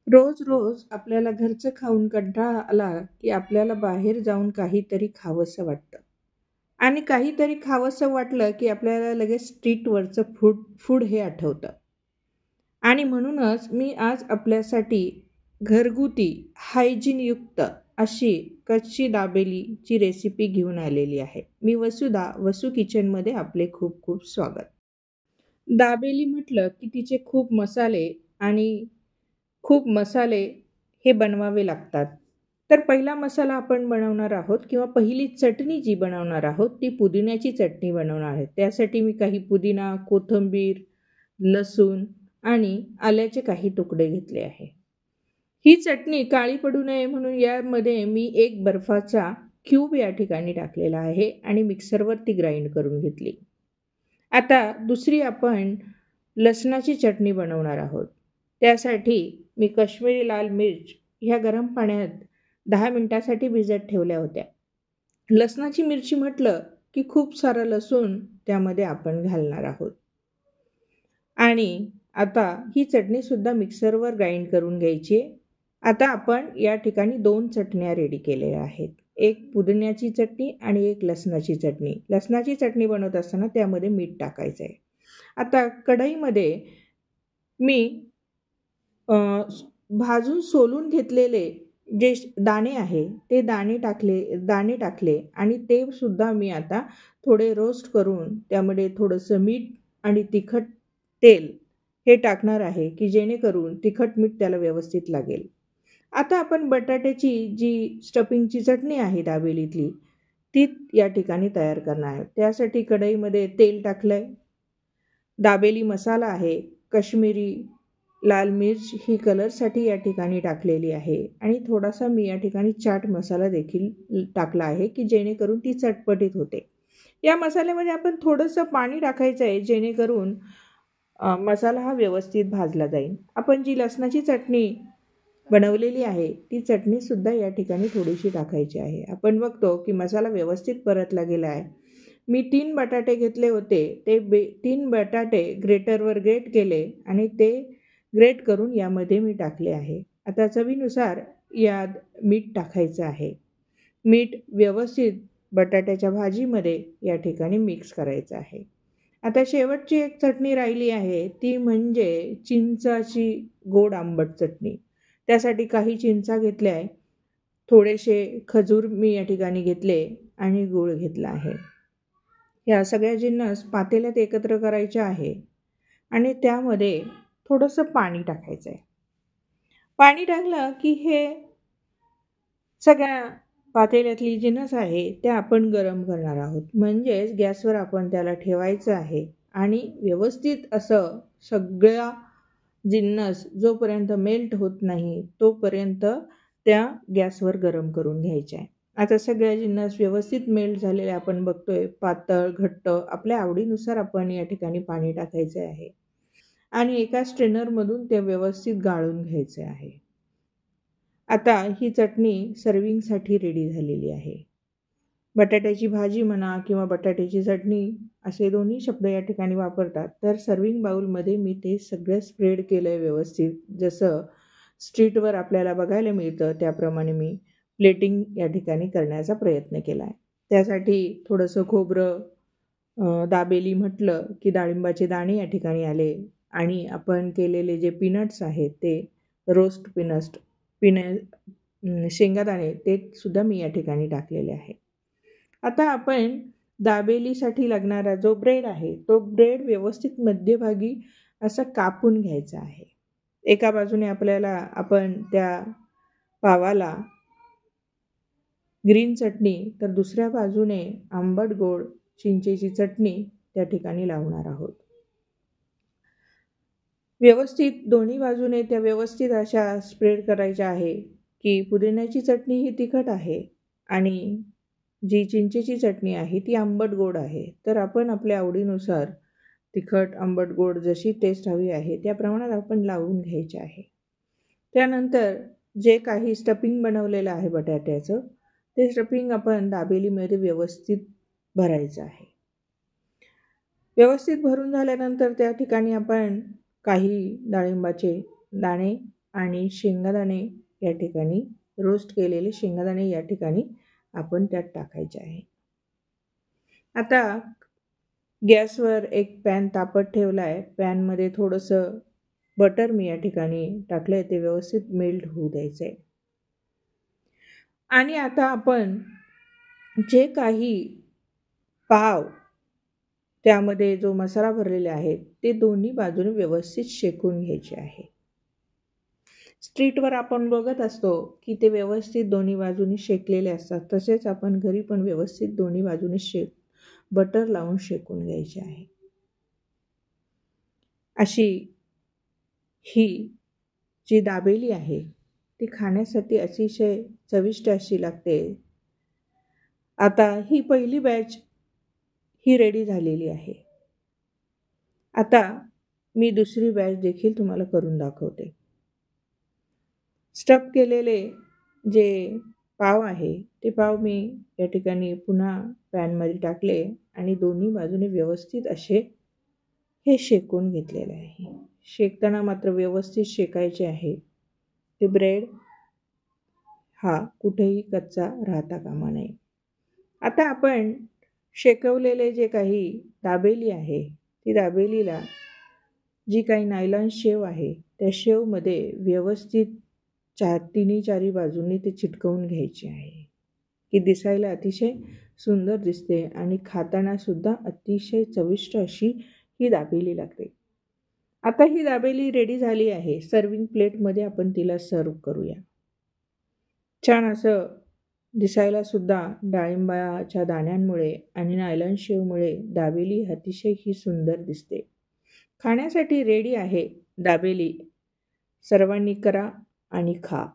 रोज रोज आपल्याला घरचं खाऊन कंटाळा आला की आपल्याला बाहेर जाऊन काहीतरी खावंसं वाटतं. आणि काहीतरी खावंसं वाटलं की आपल्याला लगेच स्ट्रीटवरचं फूड फूड हे आठवतं. आणि म्हणूनच मी आज आपल्यासाठी घरगुती हायजीनयुक्त अशी कच्ची दाबेलीची रेसिपी घेऊन आलेली आहे. मी वसुधा, वसू किचनमध्ये आपले खूप खूप स्वागत. दाबेली म्हटलं की तिचे खूप मसाले हे बनवावे लागतात. तर पहिला मसाला आपण बनवणार आहोत किंवा पहिली चटणी जी बनवणार आहोत ती पुदिन्याची चटणी बनवणार आहे. त्यासाठी मी काही पुदिना, कोथिंबीर, लसूण आणि आल्याचे काही तुकडे घेतले आहे. ही चटणी काळी पडू नये म्हणून यामध्ये मी एक बर्फाचा क्यूब या ठिकाणी टाकलेला आहे आणि मिक्सरवरती ग्राइंड करून घेतली. आता दुसरी आपण लसणाची चटणी बनवणार आहोत. त्यासाठी मी काश्मीरी लाल मिर्च ह्या गरम पाण्यात 10 मिनिटासाठी भिजत ठेवल्या होत्या. लसणाची मिरची म्हटलं की खूप सारं लसूण त्यामध्ये आपण घालणार आहोत. आणि आता ही चटणीसुद्धा मिक्सरवर ग्राइंड करून घ्यायची आहे. आता आपण या ठिकाणी 2 चटण्या रेडी केलेल्या आहेत. एक पुदिन्याची चटणी आणि एक लसणाची चटणी. लसणाची चटणी बनवत असताना त्यामध्ये मीठ टाकायचं आहे. आता कढईमध्ये मी अ, भाजून सोलून घेतलेले जे दाणे आहे ते दाणे टाकले आणि ते सुद्धा मी आता थोडे रोस्ट करून त्यामध्ये थोडंसं मीठ आणि तिखट तेल हे टाकणार आहे की जेणेकरून तिखट मीठ त्याला व्यवस्थित लागेल. आता आपण बटाट्याची जी स्टफिंगची चटणी आहे दाबेलीतली ती या ठिकाणी तयार करणार आहे. त्यासाठी कढईमध्ये तेल टाकलं आहे. दाबेली मसाला आहे, काश्मीरी लाल मिर्च ही कलरसाठी या ठिकाणी टाकलेली आहे आणि थोडासा मी या ठिकाणी चाट मसाला देखील टाकला आहे की जेणेकरून ती चटपटीत होते. या मसाल्यामध्ये आपण थोडंसं पाणी टाकायचं आहे जेणेकरून मसाला हा व्यवस्थित भाजला जाईल. आपण जी लसणाची चटणी बनवलेली आहे ती चटणीसुद्धा या ठिकाणी थोडीशी टाकायची आहे. आपण बघतो की मसाला व्यवस्थित परतला गेला आहे. मी 3 बटाटे घेतले होते. ते 3 बटाटे ग्रेटरवर ग्रेट केले आणि ते ग्रेट करून यामध्ये मी टाकले आहे. आता चवीनुसार यात मीठ टाकायचं आहे. मीठ व्यवस्थित बटाट्याच्या भाजीमध्ये या ठिकाणी मिक्स करायचं आहे. आता शेवटची एक चटणी राहिली आहे ती म्हणजे चिंचाची गोड आंबट चटणी. त्यासाठी काही चिंचा घेतल्या आहे. थोडेसे खजूर मी या ठिकाणी घेतले आणि गूळ घेतला आहे. या सगळ्या जिन्नस पातेल्यात एकत्र करायच्या आहे आणि त्यामध्ये थोडंसं पाणी टाकायचं आहे. पाणी टाकलं की हे सगळ्या पातेल्यातली जिन्नस आहे त्या आपण गरम करणार आहोत. म्हणजेच गॅसवर आपण त्याला ठेवायचं आहे आणि व्यवस्थित असं सगळ्या जिन्नस जोपर्यंत मेल्ट होत नाही तोपर्यंत त्या गॅसवर गरम करून घ्यायच्या आहे. आता सगळ्या जिन्नस व्यवस्थित मेल्ट झालेले आपण बघतोय. पातळ, घट्ट आपल्या आवडीनुसार आपण या ठिकाणी पाणी टाकायचे आहे आणि एका स्ट्रेनरमधून ते व्यवस्थित गाळून घ्यायचे आहे. आता ही चटणी सर्विंगसाठी रेडी झालेली आहे. बटाट्याची भाजी म्हणा किंवा बटाट्याची चटणी असे दोन्ही शब्द या ठिकाणी वापरतात. तर सर्विंग बाउलमध्ये मी ते सगळं स्प्रेड केलं आहे व्यवस्थित. जसं स्ट्रीटवर आपल्याला बघायला मिळतं त्याप्रमाणे मी प्लेटिंग या ठिकाणी करण्याचा प्रयत्न केला आहे. त्यासाठी थोडंसं खोबरं, दाबेली म्हटलं की डाळिंबाचे दाणे या ठिकाणी आले आणि आपण केलेले जे पीनट्स आहेत ते रोस्ट शेंगादाणे ते सुद्धा मी या ठिकाणी टाकलेले आहे. आता आपण दाबेलीसाठी लागणारा जो ब्रेड आहे तो ब्रेड व्यवस्थित मध्यभागी असा कापून घ्यायचा आहे. एका बाजूने आपण त्या पावाला ग्रीन चटणी तर दुसऱ्या बाजूने आंबट गोड चिंचेची चटणी त्या ठिकाणी लावणार आहोत. व्यवस्थित दोन्ही बाजूने त्या व्यवस्थित अशा स्प्रेड करायच्या आहे की पुदिन्याची चटणी ही तिखट आहे आणि जी चिंचेची चटणी आहे ती आंबट गोड आहे. तर आपण आपल्या आवडीनुसार तिखट, आंबट, गोड जशी टेस्ट हवी आहे त्या प्रमाणात आपण लावून घ्यायचे आहे. त्यानंतर जे काही स्टफिंग बनवलेलं आहे बटाट्याचं ते स्टफिंग आपण दाबेलीमध्ये व्यवस्थित भरायचं आहे. व्यवस्थित भरून झाल्यानंतर त्या ठिकाणी आपण काही डाळिंबाचे दाणे आणि शेंगदाणे या ठिकाणी, रोस्ट केलेले शेंगदाणे या ठिकाणी आपण त्यात टाकायचे आहे. आता गॅसवर एक पॅन तापत ठेवला आहे. पॅनमध्ये थोडंसं बटर मी या ठिकाणी टाकलं आहे, ते व्यवस्थित मेल्ट होऊ द्यायचं आहे. आणि आता आपण जे काही पाव त्यामध्ये जो मसाला भरलेला आहे ते दोन्ही बाजूने व्यवस्थित शेकून घ्यायचे आहे. स्ट्रीटवर आपण बघत असतो की ते व्यवस्थित दोन्ही बाजूने शेकलेले असतात. तसेच आपण घरी पण व्यवस्थित दोन्ही बाजूने बटर लावून शेकून घ्यायचे आहे. अशी ही जी दाबेली आहे ती खाण्यासाठी अतिशय चविष्ट अशी लागते. आता ही पहिली बॅच ही रेडी झालेली आहे. आता मी दुसरी बॅच देखील तुम्हाला करून दाखवते. स्टफ केलेले जे पाव आहे ते पाव मी या ठिकाणी पुन्हा पॅनमध्ये टाकले आणि दोन्ही बाजूने व्यवस्थित असे हे शेकून घेतलेले आहे. शेकताना मात्र व्यवस्थित शेकायचे आहे. ते ब्रेड हा कुठेही कच्चा राहता कामा नये. आता आपण शेकवलेले जे काही दाबेली आहे ती दाबेलीला जी काही नायलॉन शेव आहे त्या शेवमध्ये व्यवस्थित तिन्ही चारी बाजूंनी ते चिटकवून घ्यायचे आहे की दिसायला अतिशय सुंदर दिसते आणि खाताना सुद्धा अतिशय चविष्ट अशी ही दाबेली लागते. आता ही दाबेली रेडी झाली आहे. सर्विंग प्लेटमध्ये आपण तिला सर्व करूया. छान असं दिसायला सुद्धा डाळिंबाच्या दाण्यांमुळे आणि नायलॉन शेवमुळे दाबेली अतिशय ही सुंदर दिसते. खाण्यासाठी रेडी आहे दाबेली. सर्वांनी करा आणि खा.